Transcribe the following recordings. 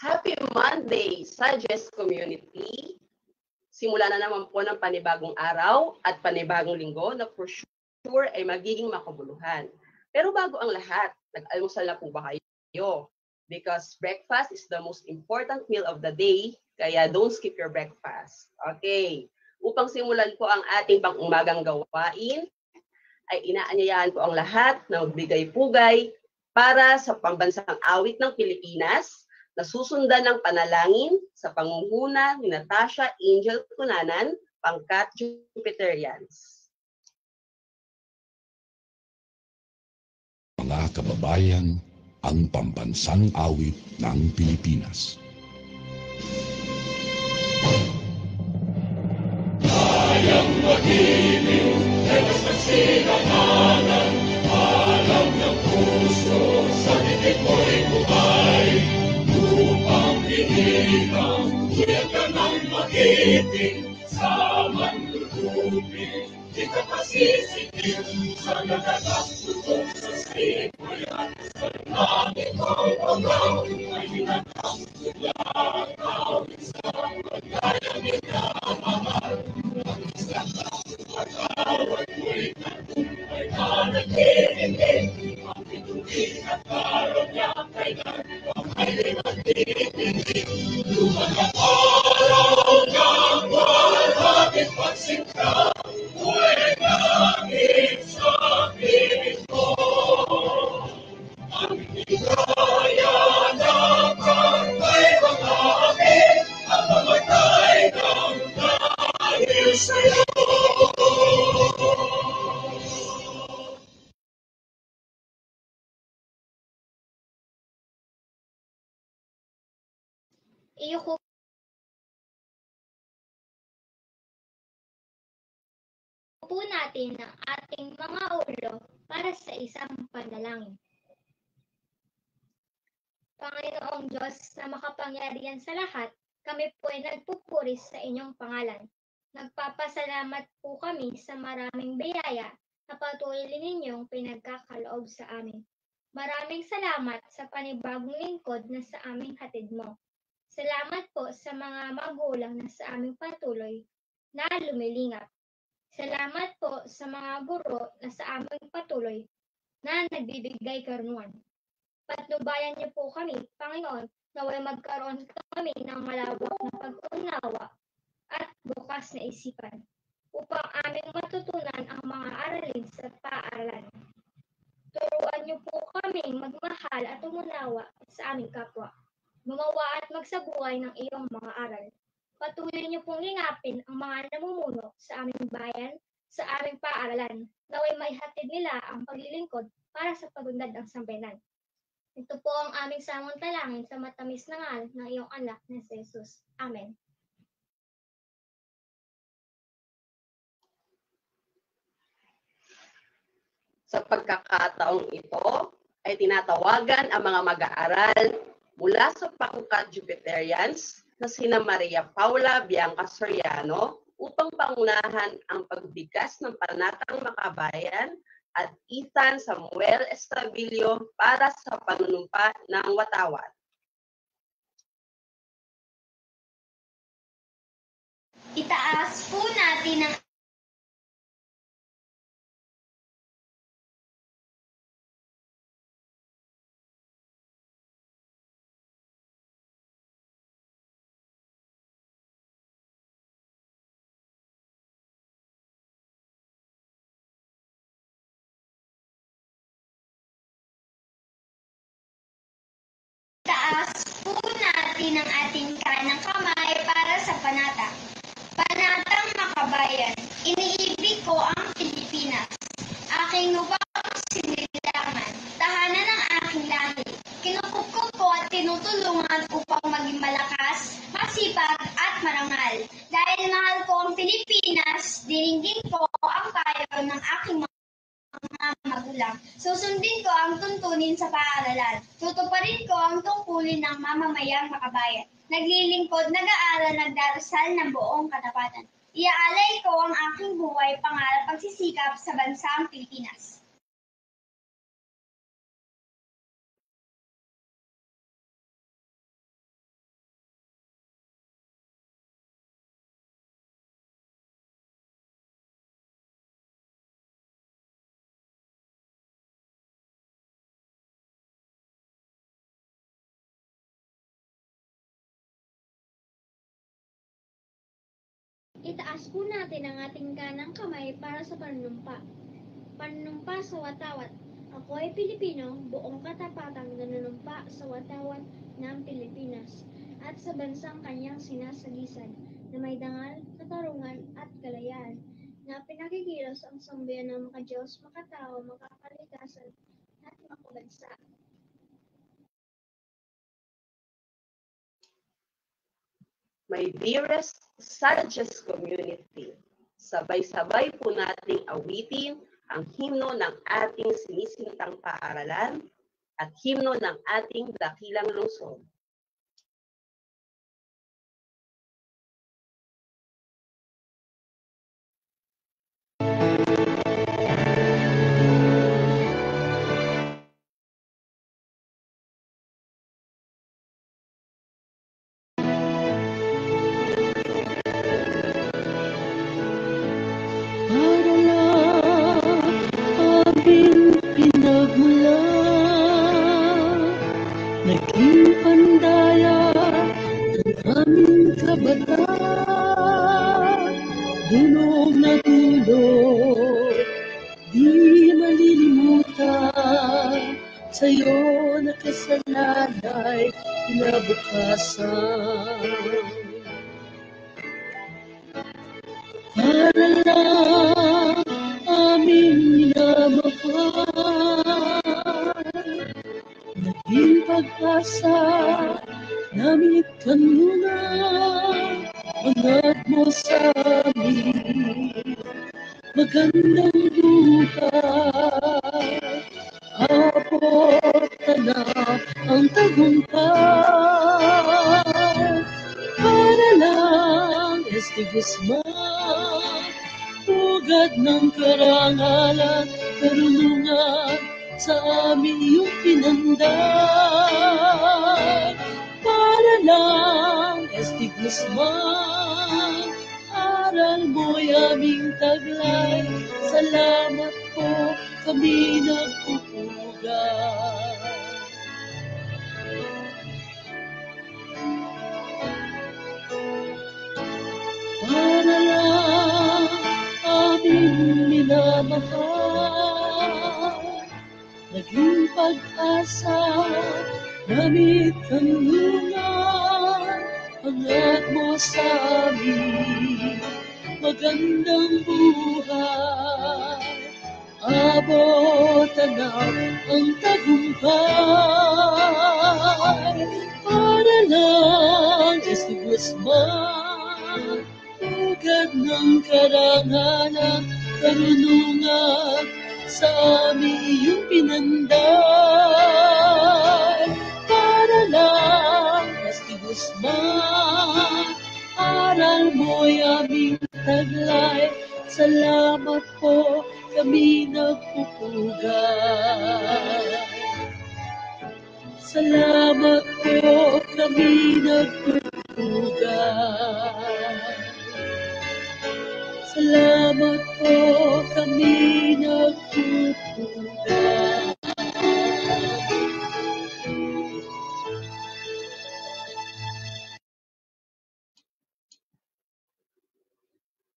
Happy Monday sa Jess Community. Simula na naman po ng panibagong araw at panibagong linggo na for sure ay magiging makabuluhan. Pero bago ang lahat, nag-almusal na po ba kayo? Because breakfast is the most important meal of the day, kaya don't skip your breakfast. Okay. Upang simulan po ang ating pang-umagang gawain, ay inaanyayahan po ang lahat na magbigay-pugay para sa pambansang awit ng Pilipinas na susundan ng panalangin sa pangunguna ni Natasha Angel Cunanan, pangkat Jupiterians. Mga kababayan, ang pambansang awit ng Pilipinas. Kayang mag-ibig, labas ng sinananan, alam ng puso, sa titik mo'y buhay. Upang pinigang, siya ka ng magiting, sa manlulupin, di ka pasisikin, sa nagkakasutok sa simulan, sa langit ang pangaw, ay hinatang sila ang awit sa magayang inamamahal. Ang isang at awat mo'y katumpay na nagtitindig, ang bituin at karanyang kailan, pangay magtitindig. Lumang araw ng malapit pagsinta, buhay langit sa piling ko. Ang higaya ng pagkaibang akin, ang mamatay ng dahil sa'yo. Iyuko po natin ang ating mga ulo para sa isang panalangin. Panginoong Diyos na makapangyarihan sa lahat, kami po ay nagpupuri sa inyong pangalan. Nagpapasalamat po kami sa maraming biyaya na patuloy ninyong pinagkakaloob sa amin. Maraming salamat sa panibagong lingkod na sa aming hatid mo. Salamat po sa mga magulang na sa aming patuloy na lumilingap. Salamat po sa mga guro na sa aming patuloy na nagbibigay karunungan. Patnubayan niyo po kami, Panginoon, naway magkaroon kami ng malawak na pag-unawa at bukas na isipan upang aming matutunan ang mga aralin sa paaralan. Turuan niyo po kaming magmahal at umunawa sa aming kapwa. Gumawa at magsabuhay ng iyong mga aral. Patuloy niyo pong lingapin ang mga namumuno sa aming bayan, sa aming paaralan, naway maihatid nila ang paglilingkod para sa pagunlad ng sambayanan. Ito po ang aming samantalangin sa matamis na ngalan ng iyong anak na si Jesus. Amen. Sa pagkakataong ito, ay tinatawagan ang mga mag-aaral mula sa pangkat Jupiterians na sina Maria Paula Bianca Soriano upang pangunahan ang pagbigkas ng panatang makabayan at Ethan Samuel Estabilio para sa panunumpa ng watawat. Itaas po natin ang ang ating kanang kamay para sa panata. Panatang makabayan, iniibig ko ang Pilipinas. Aking lupang sinilangan, tahanan ng aking langit. Kinukupkup ko at tinutulungan upang maging malakas, masipag at marangal. Dahil mahal ko ang Pilipinas, dinigin ko ang payo ng aking mga magulang. Susundin ko ang tuntunin sa paaralan. Tutuparin ko ang tungkulin ng mamamayang makabayan. Naglilingkod, nag-aaral, nagdarasal ng buong katapatan. Iaalay ko ang aking buhay, pangarap, pagsisikap sa bansang Pilipinas. Itaas po natin ang ating kanang kamay para sa panunumpa. Panunumpa sa watawat. Ako ay Pilipino, buong katapatang nanunumpa sa watawat ng Pilipinas at sa bansang kanyang sinasagisan na may dangal, katarungan at kalayaan na pinakikilos ang sambayan ng maka-Diyos, makatao, makakalikasan at makabansa. My dearest Sages community, sabay-sabay po nating awitin ang himno ng ating sinisintang paaralan at himno ng ating dakilang lungsod. Para lang aming pinagmulan, naging pandaya ng aming kabataan. Dunog na dulo, di malilimutan, sa'yo nakasalalay kinabukasan. Para lang aming minamahal, naging pag-asa, namit kanlunan, angat mo sa amin, magandang buhay, abot na ang tagumpay. Para lang Este Guzman, pugad ng karangalan, karunungan sa amin iyong pinanday. Para lang Este Guzman, aral mo'y aming taglay, salamat po kami nagpupugay. Para lang aming minamahal, naging pag-asa, namit kanlunan, angat mo sa amin, magandang buhay, abot na ang tagumpay. Para lang Este Guzman, pugad ng karangalan, karunungan sa amin iyong pinanday. Para lang Este Guzman, aral mo'y aming taglay, salamat po kami nagpupugay. Salamat po kami nagpupugay. Salamat po kami nagpupugay.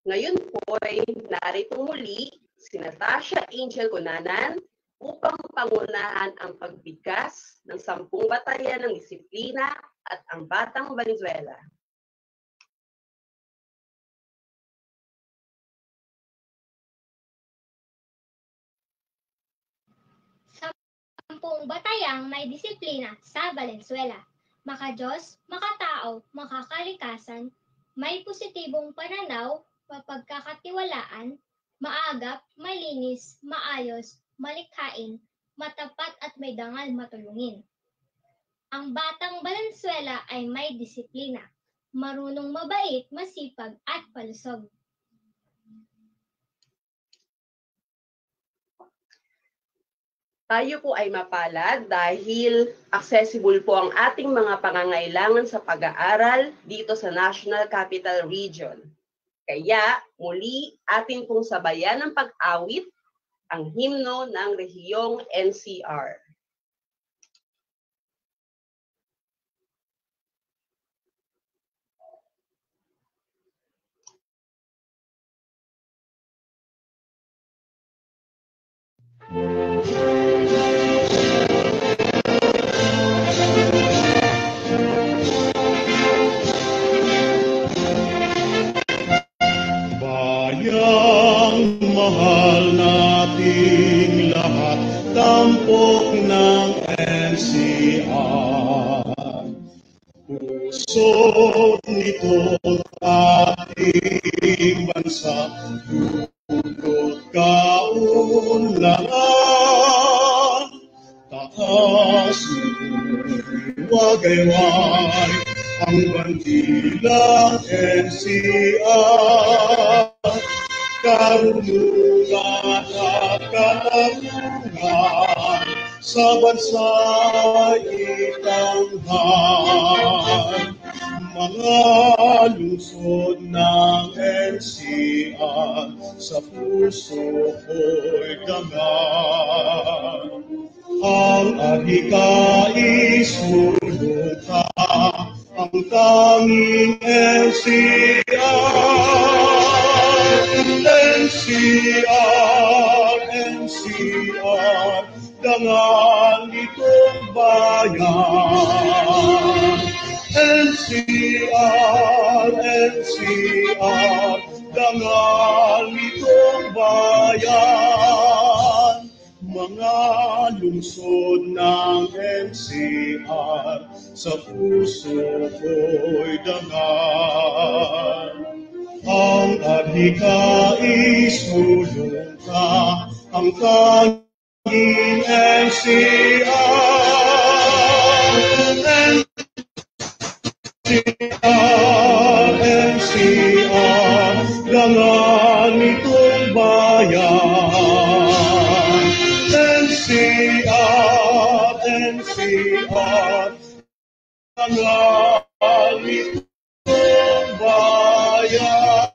Ngayon po ay narito muli si Natasha Angel Conanan upang pangunahan ang pagbigkas ng 10 batalya ng disiplina at ang Batang Valenzuela. Sampung batayang may disiplina sa Valenzuela. Maka-Diyos, makatao, makakalikasan, may positibong pananaw, mapagkakatiwalaan, maagap, malinis, maayos, malikhain, matapat at may dangal matulungin. Ang Batang Valenzuela ay may disiplina, marunong mabait, masipag at palusog. Tayo po ay mapalad dahil accessible po ang ating mga pangangailangan sa pag-aaral dito sa National Capital Region. Kaya muli atin pong sabayan ng pag-awit ang himno ng rehiyong NCR. Bayang mahal nating lahat, tampok ng NCR. Puso nito't ating bansa, dugod kaunlaran. Taas mo'y wagayway, ang bandilang NCR. Karunungan at katarungan sa bansa'y itanghal. Mga lungsod ng NCR sa puso ko'y dangal. Ang adhikais sulong ka, ang tanging NCR. NCR, NCR, dangal nitong bayan. NCR, NCR, dangal nitong bayan. Mga lungsod ng NCR sa puso ko'y dangal. Ang adhikais sulong ka, ang tanging NCR. NCR, NCR, dangal nitong bayan. NCR, NCR, dangal nitong bayan.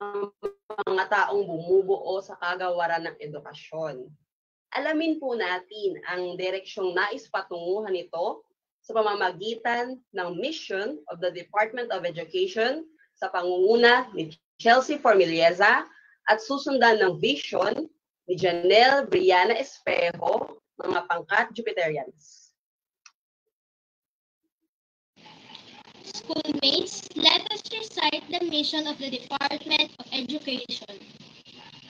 Ang mga taong bumubuo sa kagawaran ng edukasyon. Alamin po natin ang direksyong nais patunguhan nito sa pamamagitan ng mission of the Department of Education sa pangunguna ni Chelsea Formilieza at susundan ng vision ni Janelle Briana Espejo, mga pangkat Jupiterians. Schoolmates, let us recite the mission of the Department of Education.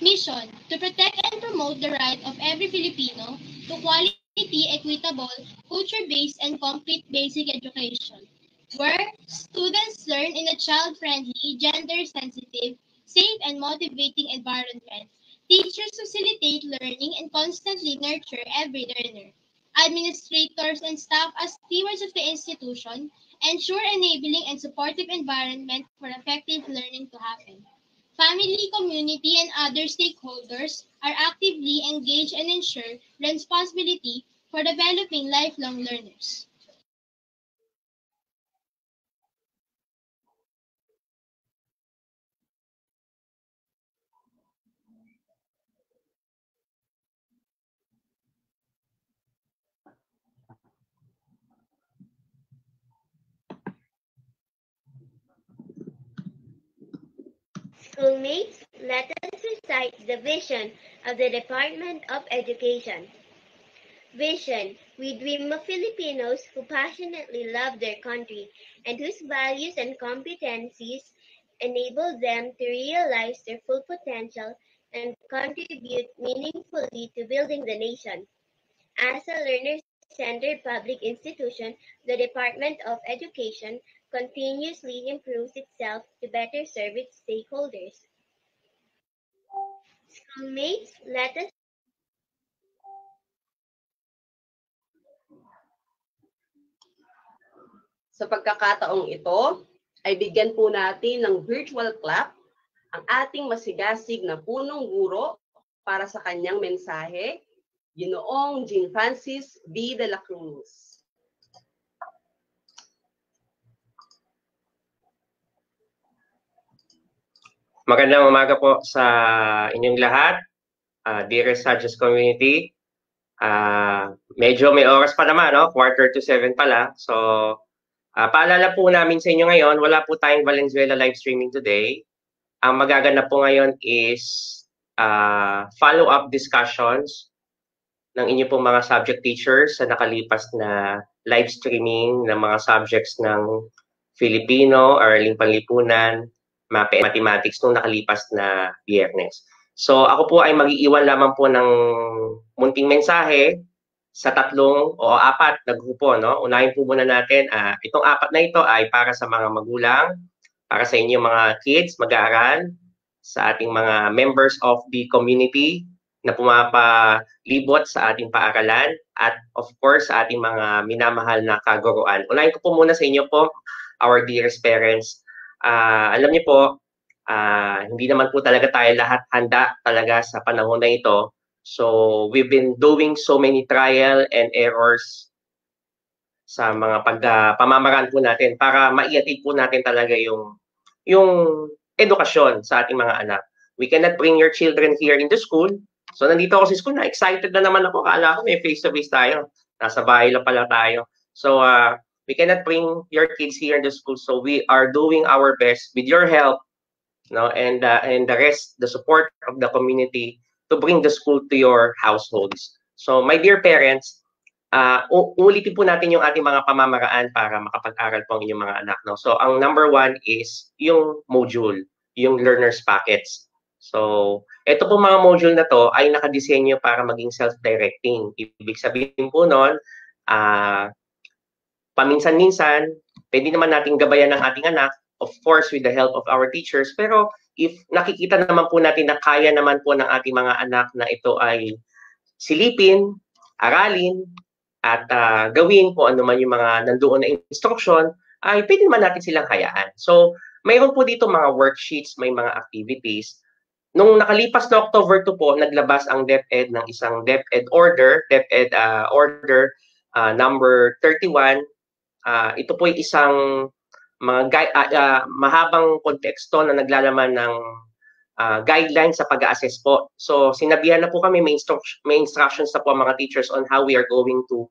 Mission, to protect and promote the right of every Filipino to quality, equitable, culture-based, and complete basic education, where students learn in a child-friendly, gender-sensitive, safe, and motivating environment. Teachers facilitate learning and constantly nurture every learner. Administrators and staff as stewards of the institution ensure enabling and supportive environment for effective learning to happen. Family, community, and other stakeholders are actively engaged and ensure responsibility for developing lifelong learners. Schoolmates, let us recite the vision of the Department of Education. Vision, we dream of Filipinos who passionately love their country and whose values and competencies enable them to realize their full potential and contribute meaningfully to building the nation. As a learner-centered public institution, the Department of Education continuously improves itself to better serve its stakeholders. Schoolmates, let us Sa pagkakataong ito, ay bigyan po natin ng virtual clap ang ating masigasig na punong guro para sa kanyang mensahe, Ginoong Jean Francis V. de la Cruz. Magandang umaga po sa inyong lahat, dearest Sages community. Medyo may oras pa naman, no? 6:45 pa lang. So, paalala po namin sa inyo ngayon, wala po tayong Valenzuela live streaming today. Ang magaganap po ngayon is follow-up discussions ng inyo pong mga subject teachers sa nakalipas na live streaming ng mga subjects ng Filipino, Araling Panlipunan, Mathematics nung nakalipas na Biyernes. So ako po ay mag-iiwan lamang po ng munting mensahe sa 3 o 4 na grupo. No? Unahin po muna natin, itong 4 na ito ay para sa mga magulang, para sa inyong mga kids, mag-aaral, sa ating mga members of the community na pumapalibot sa ating paaralan, at of course sa ating mga minamahal na kaguruan. Unahin ko po muna sa inyo po, our dearest parents. Alam niyo po, hindi naman po talaga tayo lahat handa talaga sa panahon na ito. So, we've been doing so many trial and errors sa mga pamamaraan po natin para maiatid po natin talaga yung edukasyon sa ating mga anak. We cannot bring your children here in the school. So, nandito ako sa school na, excited na naman ako. Kala ko may face-to-face tayo. Nasa bahay lang pala tayo. So, we cannot bring your kids here in the school, so we are doing our best with your help, no, and the rest, the support of the community, to bring the school to your households. So, my dear parents, ulitin po natin yung ating mga pamamaraan para makapag-aral po ang inyong mga anak. No? So, ang number 1 is yung module, yung learner's packets. So, ito po mga module na to ay nakadisenyo para maging self-directing. Ibig sabihin po nun, paminsan-minsan, pwede naman nating gabayan ng ating anak, of course, with the help of our teachers. Pero if nakikita naman po natin na kaya naman po ng ating mga anak na ito ay silipin, aralin, at gawin po ano man yung mga nandoon na instruction, ay pwede naman natin silang hayaan. So, mayroon po dito mga worksheets, may mga activities. Nung nakalipas na October 2 po, naglabas ang DepEd ng isang DepEd order, order number 31. Ito po ay isang mahabang konteksto na naglalaman ng guidelines sa pag-assess po. So, sinabihan na po kami, may instructions na po ang mga teachers on how we are going to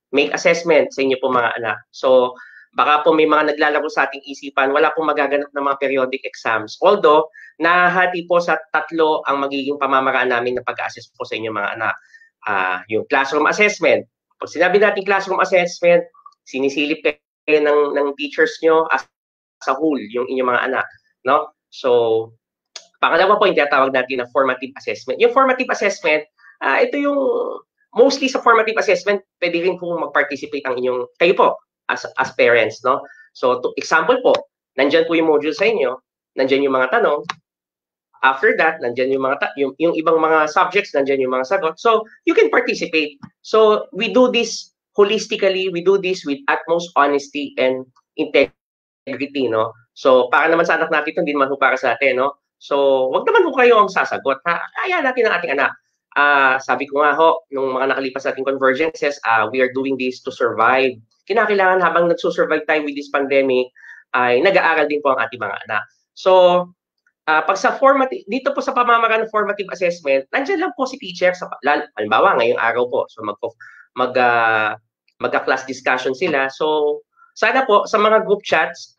make assessment sa inyo po mga anak. So, baka po may mga naglalaro sa ating isipan, wala pong magaganap ng mga periodic exams. Although, nahati po sa 3 ang magiging pamamaraan namin na pag-assess po sa inyo mga anak. Yung classroom assessment. Pag sinabi natin classroom assessment, sinisilip kayo ng teachers nyo as a whole, yung inyong mga anak. No? So, pangalawa po, yung tinatawag natin na formative assessment. Yung formative assessment, ito yung, mostly sa formative assessment, pwede rin po mag-participate ang inyong, kayo po, as parents. No? So, example po, nandyan po yung module sa inyo, nandyan yung mga tanong, after that, nandyan yung yung ibang mga subjects, nandyan yung mga sagot. So, you can participate. So, we do this holistically, we do this with utmost honesty and integrity, no? So, para naman sa anak natin, hindi naman para sa atin, no? So, wag naman po kayo ang sasagot, ha? Kaya natin ang ating anak. Sabi ko nga ho, nung mga nakalipas nating convergences, we are doing this to survive. Kinakailangan habang nagsusurvive tayo with this pandemic, ay nag-aaral din po ang ating mga anak. So, pag sa formative, dito po sa pamamaraan ng formative assessment, nandiyan lang po si teacher, halimbawa ngayong araw po, so magka-class discussion sila. So, sana po sa mga group chats,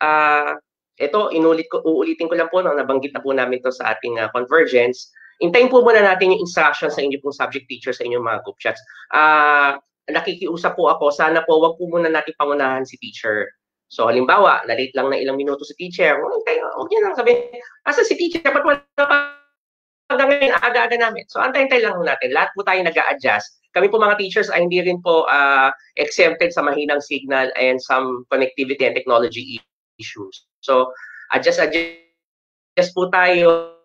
ito uulitin ko lang po, no, nabanggit na po namin to sa ating convergence. Intayin po muna natin yung instructions sa inyo pong subject teacher sa inyong mga group chats. Nakikiusap po ako, sana po wag po muna natin pangunahan si teacher. So, halimbawa, na-late lang na ilang minuto si teacher, huwag niya lang sabihin, asa si teacher, ba't wala pa hanggang ngayon, aga-aga namin. So, antay-antay lang natin. Lahat po tayo nag-a-adjust. Kami po mga teachers ay hindi rin po exempted sa mahinang signal and some connectivity and technology issues. So, adjust po tayo.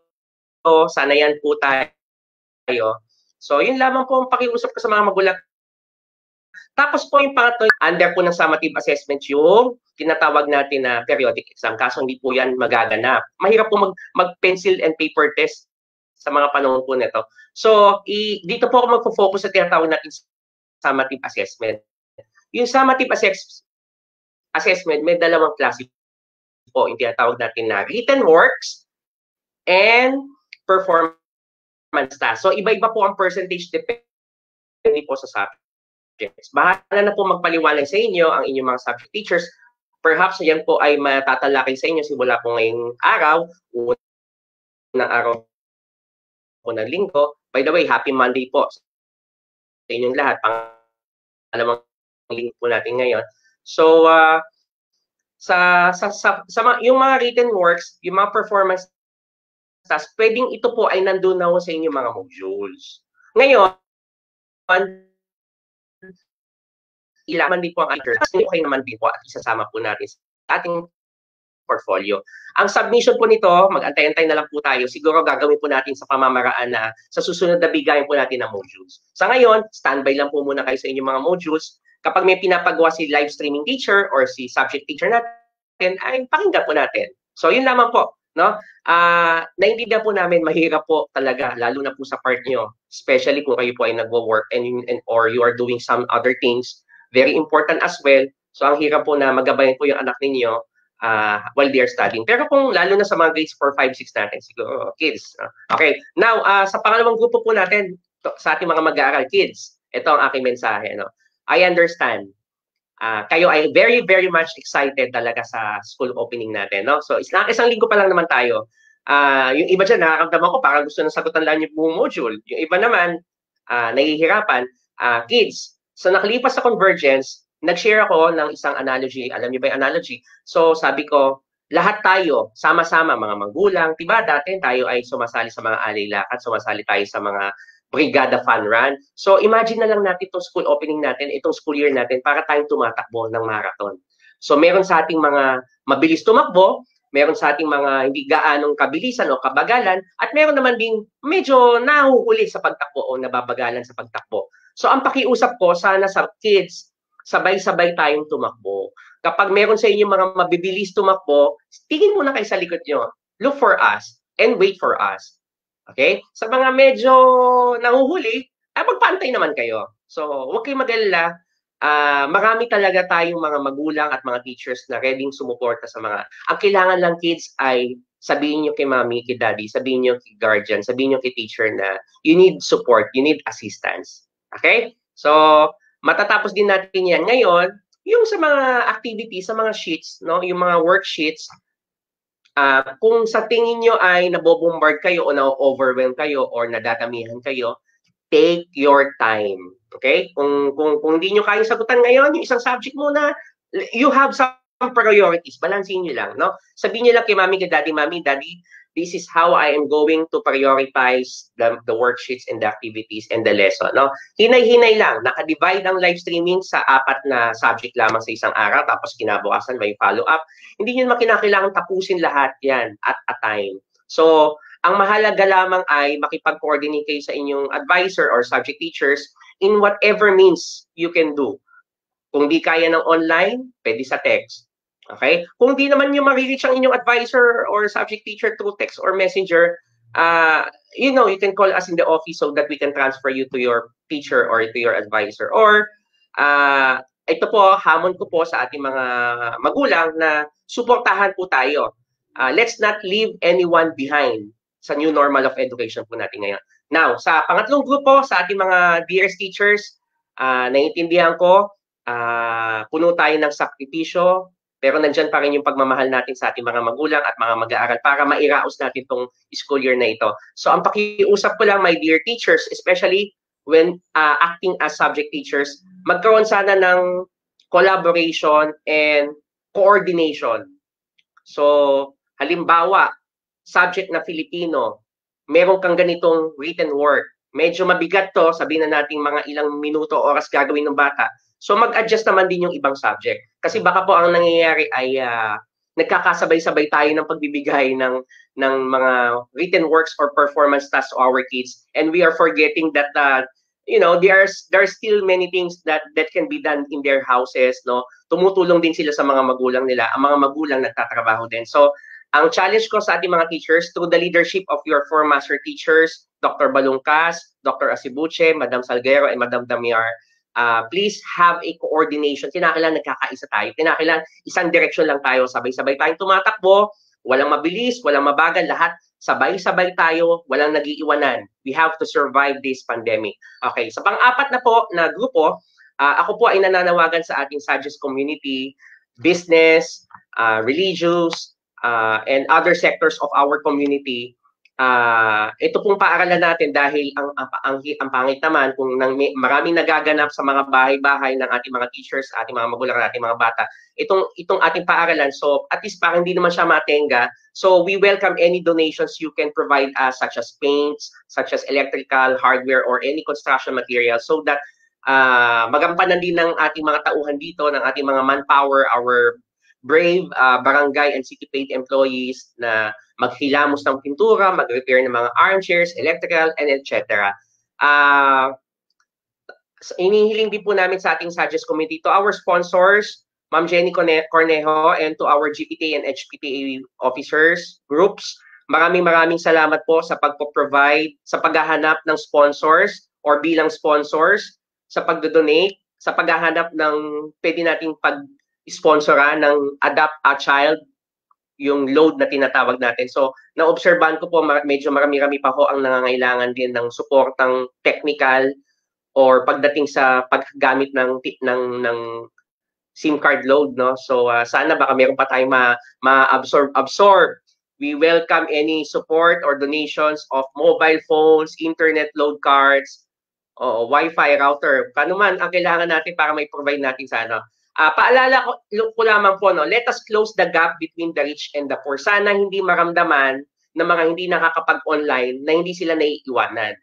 Sanayan po tayo. So, yun lamang po ang pakiusap ko sa mga magulang. Tapos po yung pangatlo, under po ng summative assessment yung tinatawag natin na periodic exam. Kaso hindi po yan magaganap. Mahirap po mag-pencil and paper test sa mga panahon po nito. So, dito po ako magpo-focus sa tinatawag natin summative assessment. Yung summative assessment, may dalawang klase po. Yung tinatawag natin na written works and performance task. So iba-iba po ang percentage depende po sa subjects. Bahala na po magpaliwanag sa inyo ang inyong mga subject teachers. Perhaps yan po ay matatalakay sa inyo simula po ngayong araw, unang araw po ng linggo. By the way, happy Monday po sa inyong lahat. Pangalawang linggo po natin ngayon. So, yung mga written works, yung mga performance tasks, pwedeng ito po ay nandun na sa inyong mga modules. Ngayon, ilaman din po ang answer. Okay naman din po at isasama po natin sa ating portfolio. Ang submission po nito, mag-antay-antay na lang po tayo. Siguro gagawin po natin sa pamamaraan na sa susunod na bigayan po natin ng modules. Sa ngayon, standby lang po muna kayo sa inyong mga modules. Kapag may pinapagawa si live streaming teacher or si subject teacher natin, ay pakinggan po natin. So, yun lamang po. No? Naintindihan po namin, mahirap po talaga, lalo na po sa part nyo, especially kung kayo po ay nagwo-work or you are doing some other things. Very important as well. So, ang hirap po na magabayan po yung anak ninyo while they are studying. Pero kung lalo na sa mga grades 4, 5, 6 natin, siguro, kids. Okay. Now, sa pangalawang grupo po natin, sa ating mga mag-aaral, kids, ito ang aking mensahe. No? I understand. Kayo ay very, very much excited talaga sa school opening natin. No? So, isang linggo pa lang naman tayo. Yung iba dyan, nakakamdaman ko, parang gusto na sagutan lang yung buong module. Yung iba naman, nahihirapan. Kids, so nakalipas sa Convergence, nag-share ako ng isang analogy. Alam niyo ba yung analogy? So, sabi ko, lahat tayo, sama-sama, mga magulang, diba dati tayo ay sumasali sa mga alay-lakad, sumasali tayo sa mga Brigada Fun Run. So, imagine na lang natin itong school opening natin, itong school year natin, para tayong tumatakbo ng marathon. So, meron sa ating mga mabilis tumakbo, meron sa ating mga hindi gaanong kabilisan o kabagalan, at meron naman ding medyo nahuhuli sa pagtakbo o nababagalan sa pagtakbo. So, ang pakiusap ko, sana sa kids, sabay-sabay tayong tumakbo. Kapag meron sa inyo mga mabibilis tumakbo, tingin muna kayo sa likod nyo. Look for us and wait for us. Okay? Sa mga medyo nahuhuli, magpantay naman kayo. So, huwag kayong mag-alala. Marami talaga tayong mga magulang at mga teachers na ready sumuporta sa mga... Ang kailangan lang, kids, ay sabihin nyo kay mommy, kay daddy, sabihin nyo kay guardian, sabihin nyo kay teacher na you need support, you need assistance. Okay? So, matatapos din natin yan. Ngayon, yung sa mga activities, sa mga sheets, no, yung mga worksheets, kung sa tingin nyo ay nabobombard kayo o na-overwhelm kayo or nadadamihan kayo, take your time. Okay? Kung hindi nyo kayang sagutan ngayon, yung isang subject muna, you have some priorities. Balansin nyo lang. No? Sabihin nyo lang kay mami, kay daddy, mami, daddy, this is how I am going to prioritize the worksheets and the activities and the lesson. No? Hinay-hinay lang. Naka-divide ang live streaming sa 4 na subject lamang sa isang araw, tapos kinabukasan may follow-up. Hindi nyo makinakailangan tapusin lahat yan at a time. So, ang mahalaga lamang ay makipag-coordinate kayo sa inyong advisor or subject teachers in whatever means you can do. Kung di kaya ng online, pwede sa text. Okay? Kung di naman yung ma-reach ang inyong advisor or subject teacher through text or messenger, you can call us in the office so that we can transfer you to your teacher or to your advisor. Or, ito po, hamon ko po sa ating mga magulang na suportahan po tayo. Let's not leave anyone behind sa new normal of education po natin ngayon. Now, sa pangatlong grupo, sa ating mga dearest teachers, naiintindihan ko, puno tayo ng sakripisyo, pero nandyan pa rin yung pagmamahal natin sa ating mga magulang at mga mag-aaral para mairaos natin itong school year na ito. So ang pakiusap ko lang, my dear teachers, especially when acting as subject teachers, magkaroon sana ng collaboration and coordination. So halimbawa, subject na Filipino, meron kang ganitong written work. Medyo mabigat to, sabihin na natin mga ilang minuto, oras gagawin ng bata. So mag-adjust naman din yung ibang subject. Kasi baka po ang nangyayari ay nagkakasabay-sabay tayo ng pagbibigay ng mga written works or performance tasks to our kids, and we are forgetting that there are still many things that can be done in their houses. No, tumutulong din sila sa mga magulang nila. Ang mga magulang nagtatrabaho din. So ang challenge ko sa ating mga teachers, through the leadership of your 4 master teachers, Dr. Balungkas, Dr. Asibuche, Madam Salguero, and Madam Damiar, please have a coordination. Kinakailangan nagkakaisa tayo. Kinakailangan isang direksyon lang tayo. Sabay-sabay tayong tumatakbo Walang mabilis, walang mabagal, lahat sabay-sabay tayo, walang nag-iiwanan. We have to survive this pandemic. Okay, sa pang-apat na po na grupo, ako po ay nananawagan sa ating SAGES community, business, religious, and other sectors of our community. Ito pong paaralan natin dahil ang pangit naman kung maraming nagaganap sa mga bahay-bahay ng ating mga teachers, ating mga magulang, ating mga bata, itong ating paaralan. So at least parang hindi naman siya matenga. So we welcome any donations you can provide us, such as paints, such as electrical, hardware, or any construction material, so that magampanan din ng ating mga tauhan dito, ng ating mga manpower, our brave barangay and city paid employees na maghilamos ng pintura, mag-repair ng mga armchairs, electrical, and etc. Inihiling din po namin sa ating SAGES committee, to our sponsors, Ma'am Jenny Cornejo, and to our GPTA and HPTA officers, groups, maraming salamat po sa pagpo-provide, sa paghahanap ng sponsors or bilang sponsors, sa pagdodonate, sa paghahanap ng pwede nating pag-sponsora ng Adopt a Child, yung load na tinatawag natin. So, na-obserbahan ko po, medyo marami-rami pa ho ang nangangailangan din ng suportang technical or pagdating sa paggamit ng SIM card load, no? So, sana baka meron pa tayong ma-absorb. We welcome any support or donations of mobile phones, internet load cards, Wi-Fi router. Paano man ang kailangan natin para may provide natin sa ano. Paalala ko lamang po, no, let us close the gap between the rich and the poor. Sana hindi maramdaman ng mga hindi nakakapag-online na hindi sila naiiwanan.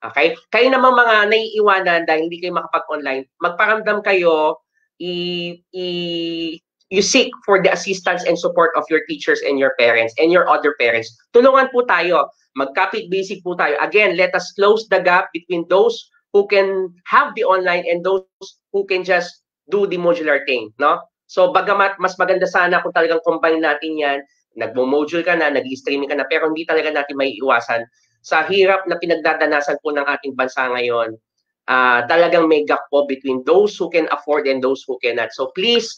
Okay? Kayo namang mga naiiwanan dahil hindi kayo makapag-online, magparamdam kayo, you seek for the assistance and support of your teachers and your parents and your other parents. Tulungan po tayo. Magkapit basic po tayo. Again, let us close the gap between those who can have the online and those who can just do the modular thing, no? So bagamat mas maganda sana kung talagang combine natin yan, nagmo-module ka na, nag-streaming ka na, pero hindi talaga natin may iwasan. Sa hirap na pinagdadanasan po ng ating bansa ngayon, talagang may gap po between those who can afford and those who cannot. So please,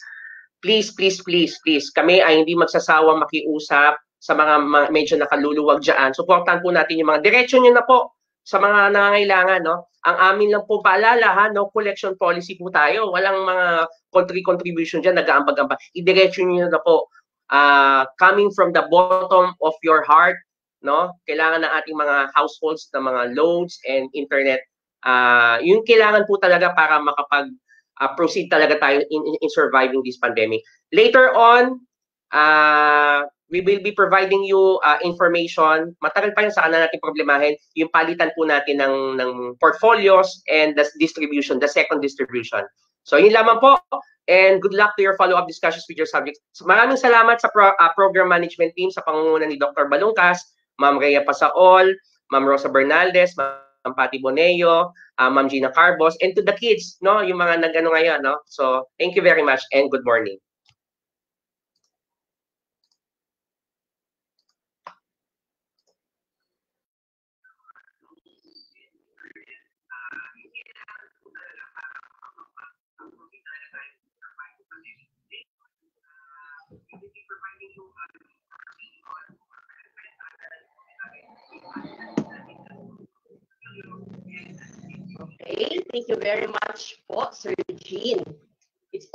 kami ay hindi magsasawang makiusap sa mga medyo nakaluluwag dyan. Suportahan po natin yung mga diretso nyo na po sa mga nangangailangan, no? Ang amin lang po paalala, ha, no collection policy po tayo. Walang mga contribution dyan, nag-aambag-ambag. Idiretso nyo na po. Coming from the bottom of your heart, no? Kailangan ng ating mga households na mga loads and internet. Yung kailangan po talaga para makapag-proceed talaga tayo in surviving this pandemic. Later on, we will be providing you information. Matagal pa yun, saan na natin problemahin, yung palitan po natin ng portfolios and the distribution, the second distribution. So yun lamang po, and good luck to your follow-up discussions with your subjects. So, maraming salamat sa program management team sa pangunguna ni Dr. Balungkas, Ma'am Rhea Pasaol, Ma'am Rosa Bernaldez, Ma'am Patty Boneo, Ma'am Gina Carbos, and to the kids, no, yung mga nag-ano ngayon, no? So thank you very much and good morning. Okay, thank you very much po, Sir Jean. It's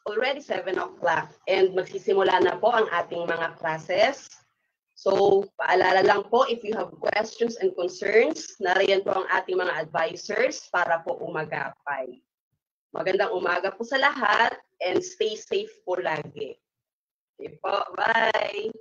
already 7 o'clock and magsisimula na po ang ating mga classes. So, paalala lang po, if you have questions and concerns, nariyan po ang ating mga advisors para po umagapay. Magandang umaga po sa lahat and stay safe po lagi. Okay po, bye!